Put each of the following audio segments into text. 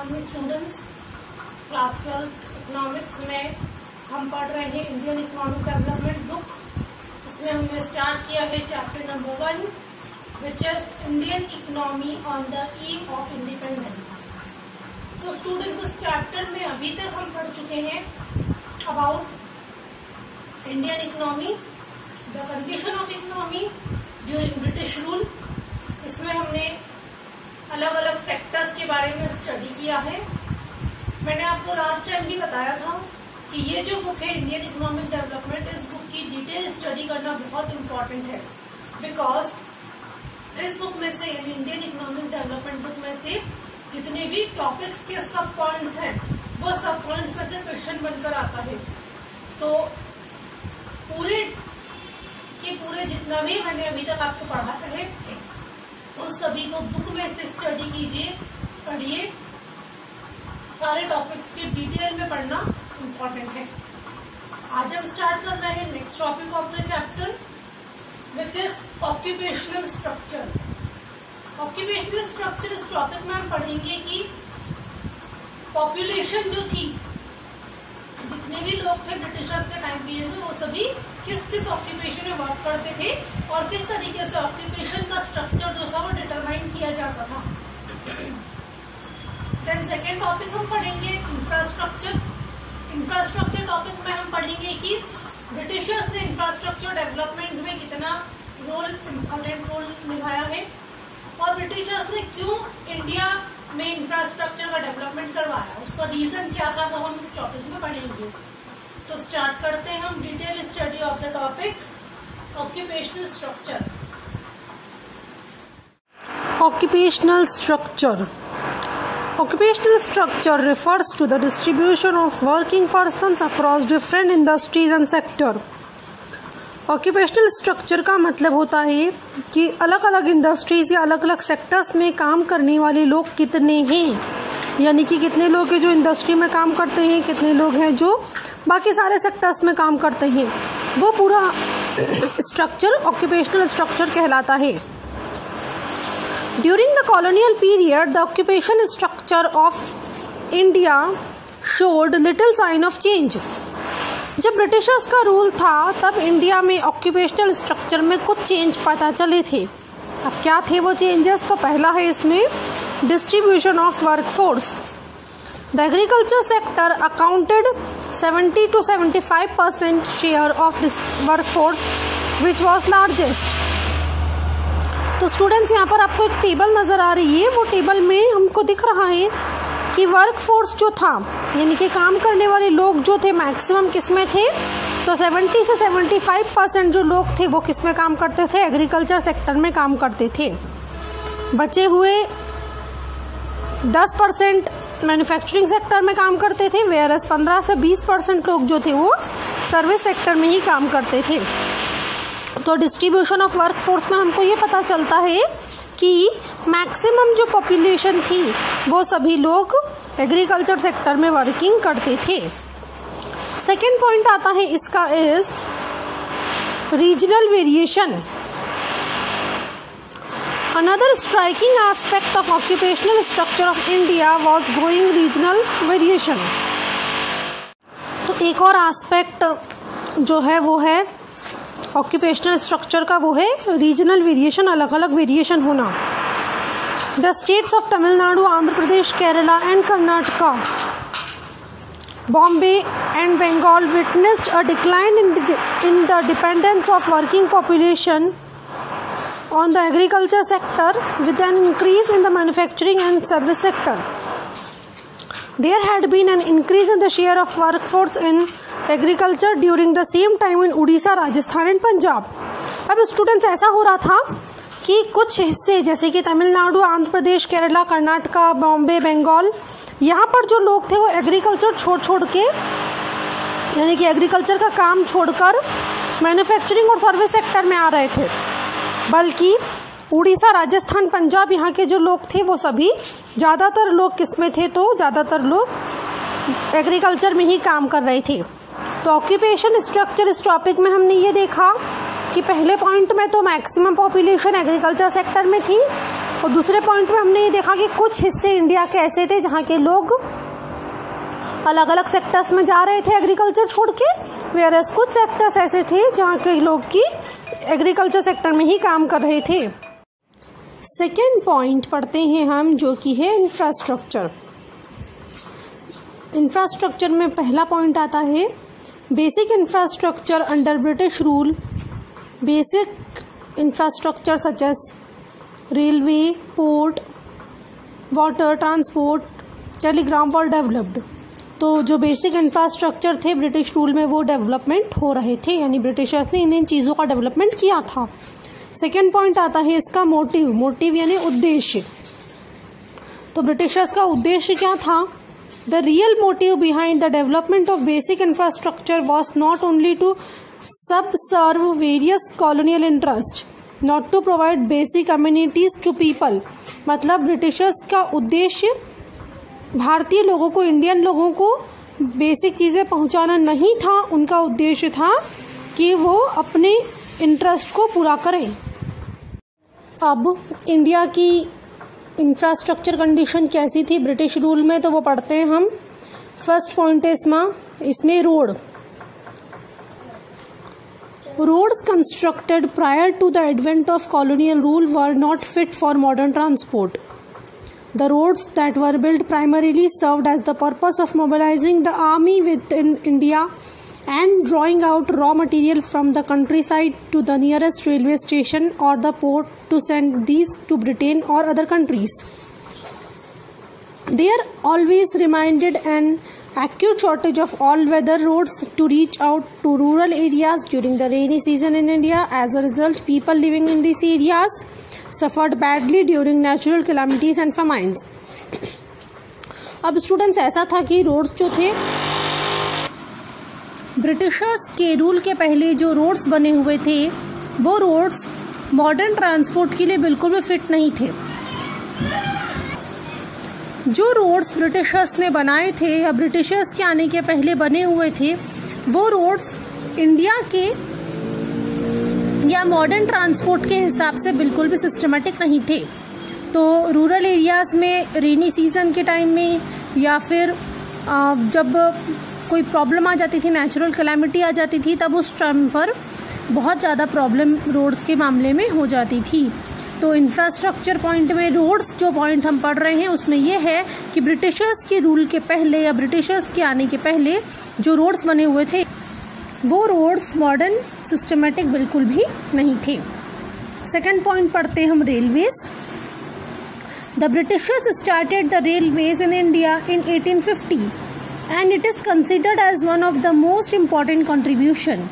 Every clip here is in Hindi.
Morning students. क्लास 12 इकोनॉमिक्स में हम पढ़ रहे हैं इंडियन इकोनॉमिक डेवलपमेंट बुक। इसमें हमने स्टार्ट किया है chapter number 1 which is Indian economy on the eve of independence. तो स्टूडेंट्स इस चैप्टर में अभी तक हम पढ़ चुके हैं about Indian economy, the condition of economy during British rule. इसमें हमने अलग अलग सेक्टर्स के बारे में स्टडी किया है। मैंने आपको लास्ट टाइम भी बताया था कि ये जो बुक है इंडियन इकोनॉमिक डेवलपमेंट, इस बुक की डिटेल स्टडी करना बहुत इम्पोर्टेंट है, बिकॉज इस बुक में से यानी इंडियन इकोनॉमिक डेवलपमेंट बुक में से जितने भी टॉपिक्स के सब पॉइंट्स हैं वो सब पॉइंट्स में से क्वेश्चन बनकर आता है। तो पूरे जितना भी मैंने अभी तक आपको पढ़ाता है उस सभी को बुक में से स्टडी कीजिए, पढ़िए। सारे टॉपिक्स के डिटेल में पढ़ना इम्पोर्टेंट है। आज हम स्टार्ट कर रहे हैं next topic of the chapter which is occupational structure. Occupational structure इस टॉपिक में हम पढ़ेंगे कि पॉपुलेशन जो थी, जितने भी लोग थे ब्रिटिशर्स के टाइम पीरियड में, वो सभी किस किस ऑक्यूपेशन में वर्क करते थे और किस तरीके से ऑक्यूपेशन का स्ट्रक्चर जो था वो डिटरमाइन किया जाता था। देन सेकेंड टॉपिक हम पढ़ेंगे इंफ्रास्ट्रक्चर। इंफ्रास्ट्रक्चर टॉपिक में हम पढ़ेंगे कि ब्रिटिशर्स ने इंफ्रास्ट्रक्चर डेवलपमेंट में कितना इम्पोर्टेंट रोल निभाया है और ब्रिटिशर्स ने क्यों इंडिया में इंफ्रास्ट्रक्चर का डेवलपमेंट करवाया, उसका रीजन क्या था, वो हम इस टॉपिक में पढ़ेंगे। तो स्टार्ट करते हैं हम detail study of the topic occupational structure. Occupational structure. Occupational structure refers to the distribution of working persons across different industries and sector. Occupational structure का मतलब होता है कि अलग अलग इंडस्ट्रीज या अलग अलग सेक्टर्स में काम करने वाले लोग कितने हैं, यानी कि कितने लोग हैं जो इंडस्ट्री में काम करते हैं, कितने लोग हैं जो बाकी सारे सेक्टर्स में काम करते हैं, वो पूरा स्ट्रक्चर ऑक्यूपेशनल स्ट्रक्चर कहलाता है। During the colonial period the occupation structure of India showed little sign of change. जब ब्रिटिशर्स का रूल था तब इंडिया में ऑक्यूपेशनल स्ट्रक्चर में कुछ चेंज पता चले थे। अब क्या थे वो चेंजेस? तो पहला है इसमें distribution of workforce. The agriculture sector accounted 70 to 75% share of this workforce which was largest. तो स्टूडेंट्स यहाँ पर आपको एक टेबल नज़र आ रही है, वो टेबल में हमको दिख रहा है कि वर्कफोर्स जो था यानी कि काम करने वाले लोग जो थे मैक्सिमम किस में थे, तो 70 से 75% जो लोग थे वो किस में काम करते थे, एग्रीकल्चर सेक्टर में काम करते थे। बचे हुए 10% मैन्युफैक्चरिंग सेक्टर में काम करते थे, वेयरएस 15 से 20% लोग जो थे वो सर्विस सेक्टर में ही काम करते थे। तो डिस्ट्रीब्यूशन ऑफ वर्कफोर्स में हमको ये पता चलता है कि मैक्सिमम जो पॉपुलेशन थी वो सभी लोग एग्रीकल्चर सेक्टर में वर्किंग करते थे। सेकेंड पॉइंट आता है इसका is regional variation. Another striking aspect of occupational structure of India was growing regional variation. तो एक और एस्पेक्ट जो है वो है ऑक्यूपेशनल स्ट्रक्चर का, वो है रीजनल वेरिएशन, अलग अलग वेरिएशन होना। The states of Tamil Nadu, Andhra Pradesh, Kerala and Karnataka, Bombay and Bengal witnessed a decline in the dependence of working population on the agriculture sector with an increase in the manufacturing and service sector. There had been an increase in the share of workforce in agriculture during the same time in Odisha, Rajasthan and Punjab. अब स्टूडेंट्स ऐसा हो रहा था कि कुछ हिस्से जैसे कि तमिलनाडु, आंध्र प्रदेश, केरला, कर्नाटका, बॉम्बे, बंगाल, यहाँ पर जो लोग थे वो एग्रीकल्चर छोड़ के यानी कि एग्रीकल्चर का काम छोड़कर मैन्युफैक्चरिंग और सर्विस सेक्टर में आ रहे थे, बल्कि उड़ीसा, राजस्थान, पंजाब यहाँ के जो लोग थे वो सभी ज़्यादातर लोग किस में थे, तो ज़्यादातर लोग एग्रीकल्चर में ही काम कर रहे थे। तो ऑक्यूपेशन स्ट्रक्चर इस टॉपिक में हमने ये देखा कि पहले पॉइंट में तो मैक्सिमम पॉपुलेशन एग्रीकल्चर सेक्टर में थी और दूसरे पॉइंट में हमने ये देखा कि कुछ हिस्से इंडिया के ऐसे थे जहाँ के लोग अलग अलग सेक्टर्स में जा रहे थे एग्रीकल्चर छोड़ के, वेयरएस कुछ सेक्टर्स ऐसे थे जहाँ के लोग की एग्रीकल्चर सेक्टर में ही काम कर रहे थे। सेकेंड पॉइंट पढ़ते हैं हम, जो कि है इंफ्रास्ट्रक्चर। इंफ्रास्ट्रक्चर में पहला पॉइंट आता है basic infrastructure under British rule. Basic infrastructure such as railway, port, water, transport, telegram were developed. तो जो बेसिक इंफ्रास्ट्रक्चर थे ब्रिटिश रूल में वो डेवलपमेंट हो रहे थे, यानी ब्रिटिशर्स ने इन चीज़ों का डेवलपमेंट किया था। सेकेंड पॉइंट आता है इसका मोटिव यानी उद्देश्य। तो ब्रिटिशर्स का उद्देश्य क्या था? The real motive behind the development of basic infrastructure was not only to subserve various colonial interest, not to provide basic amenities to people. मतलब ब्रिटिशर्स का उद्देश्य भारतीय लोगों को, इंडियन लोगों को बेसिक चीज़ें पहुंचाना नहीं था, उनका उद्देश्य था कि वो अपने इंटरेस्ट को पूरा करें। अब इंडिया की इंफ्रास्ट्रक्चर कंडीशन कैसी थी ब्रिटिश रूल में, तो वो पढ़ते हैं हम। फर्स्ट पॉइंट है इसमें roads constructed prior to the advent of colonial rule were not fit for modern transport. The roads that were built primarily served as the purpose of mobilizing the army within India and drawing out raw material from the countryside to the nearest railway station or the port to send these to Britain or other countries. There always remained an acute shortage of all-weather roads to reach out to rural areas during the rainy season in India. As a result, people living in these areas suffered badly during natural calamities and famines. अब स्टूडेंट्स ऐसा था कि रोड्स जो थे ब्रिटिशर्स के रूल के पहले जो रोड्स बने हुए थे वो रोड्स मॉडर्न ट्रांसपोर्ट के लिए बिल्कुल भी फिट नहीं थे। जो रोड्स ब्रिटिशर्स ने बनाए थे या ब्रिटिशर्स के आने के पहले बने हुए थे वो रोड्स इंडिया के या मॉडर्न ट्रांसपोर्ट के हिसाब से बिल्कुल भी सिस्टमेटिक नहीं थे। तो रूरल एरियाज़ में रेनी सीज़न के टाइम में या फिर जब कोई प्रॉब्लम आ जाती थी, नेचुरल कैलामिटी आ जाती थी, तब उस टाइम पर बहुत ज़्यादा प्रॉब्लम रोड्स के मामले में हो जाती थी। तो इंफ्रास्ट्रक्चर पॉइंट में रोड्स जो पॉइंट हम पढ़ रहे हैं उसमें यह है कि ब्रिटिशर्स के रूल के पहले या ब्रिटिशर्स के आने के पहले जो रोड्स बने हुए थे वो रोड्स मॉडर्न सिस्टमेटिक बिल्कुल भी नहीं थे। सेकेंड पॉइंट पढ़ते हैं हम railways. The Britishers started the railways in India in 1850 and it is considered as one of the most important contribution.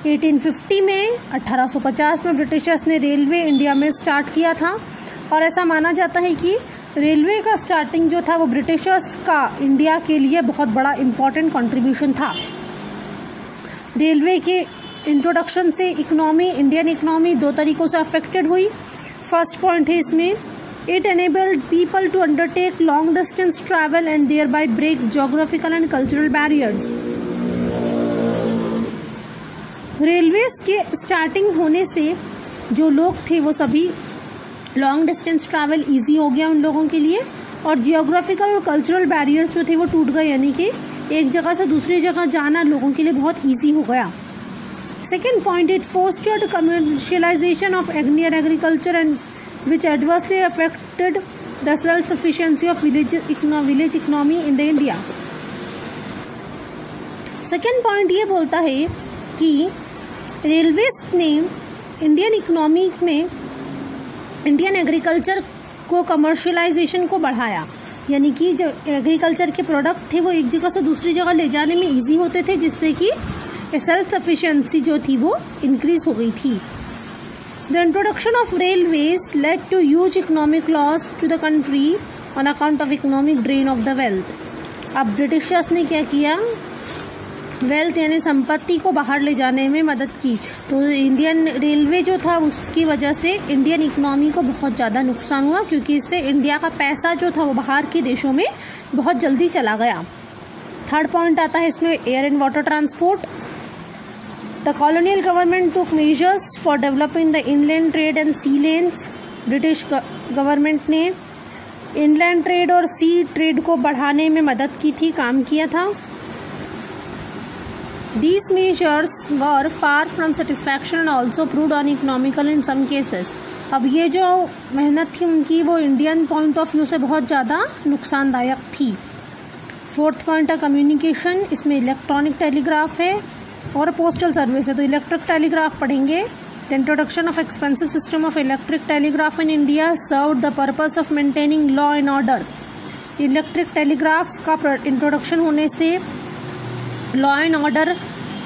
1850 में 1850 में ब्रिटिशर्स ने रेलवे इंडिया में स्टार्ट किया था और ऐसा माना जाता है कि रेलवे का स्टार्टिंग जो था वो ब्रिटिशर्स का इंडिया के लिए बहुत बड़ा इम्पॉर्टेंट कंट्रीब्यूशन था। रेलवे के इंट्रोडक्शन से इंडियन इकोनॉमी दो तरीक़ों से अफेक्टेड हुई। फर्स्ट पॉइंट है इसमें, it enabled people to undertake long distance travel and thereby break geographical and cultural barriers. Railways के स्टार्टिंग होने से जो लोग थे वो सभी लॉन्ग डिस्टेंस ट्रैवल इजी हो गया उन लोगों के लिए और जियोग्राफिकल और कल्चरल बैरियर्स जो थे वो टूट गए, यानी कि एक जगह से दूसरी जगह जाना लोगों के लिए बहुत इजी हो गया। Second point, it fostered commercialisation of Indian agriculture and which adversely affected the self sufficiency of village economy in the India. Second point ये बोलता है कि रेलवेज ने इंडियन इकोनॉमी में इंडियन एग्रीकल्चर को कमर्शियलाइजेशन को बढ़ाया, यानी कि जो एग्रीकल्चर के प्रोडक्ट थे वो एक जगह से दूसरी जगह ले जाने में इजी होते थे, जिससे कि सेल्फ सफिशिएंसी जो थी वो इंक्रीज हो गई थी। The introduction of railways led to huge economic loss to the country on account of economic drain of the wealth. अब ब्रिटिशर्स ने क्या किया, वेल्थ यानी संपत्ति को बाहर ले जाने में मदद की। तो इंडियन रेलवे जो था उसकी वजह से इंडियन इकोनॉमी को बहुत ज़्यादा नुकसान हुआ, क्योंकि इससे इंडिया का पैसा जो था वो बाहर के देशों में बहुत जल्दी चला गया। थर्ड पॉइंट आता है इसमें, air and water transport. The colonial government took measures for developing the inland trade and sea lanes. British government ने इनलैंड ट्रेड और सी ट्रेड को बढ़ाने में मदद की थी, काम किया था। These measures were far from satisfaction and also proved uneconomical in some cases। अब ये जो मेहनत थी उनकी वो इंडियन पॉइंट ऑफ व्यू से बहुत ज़्यादा नुकसानदायक थी। फोर्थ पॉइंट है कम्युनिकेशन, इसमें इलेक्ट्रॉनिक टेलीग्राफ है और पोस्टल सर्विस है, तो इलेक्ट्रिक टेलीग्राफ पढ़ेंगे। The introduction of expensive system of electric telegraph in India served the purpose of maintaining law and order. Electric telegraph का इंट्रोडक्शन होने से लॉ एंड ऑर्डर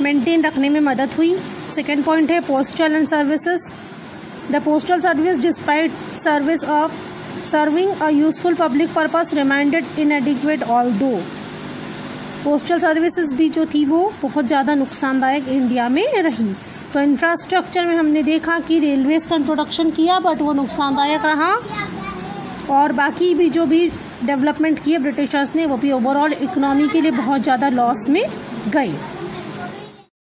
मेंटेन रखने में मदद हुई। सेकेंड पॉइंट है postal and services. The postal service despite service of serving a useful public purpose reminded इनएडिक्वेट although. Postal services भी जो थी वो बहुत ज़्यादा नुकसानदायक इंडिया में रही। तो इंफ्रास्ट्रक्चर में हमने देखा कि रेलवेज का इंट्रोडक्शन किया बट वो नुकसानदायक रहा, और बाकी भी जो भी डेवलपमेंट किए ब्रिटिशर्स ने वो भी ओवरऑल इकोनॉमी के लिए बहुत ज़्यादा लॉस में गए।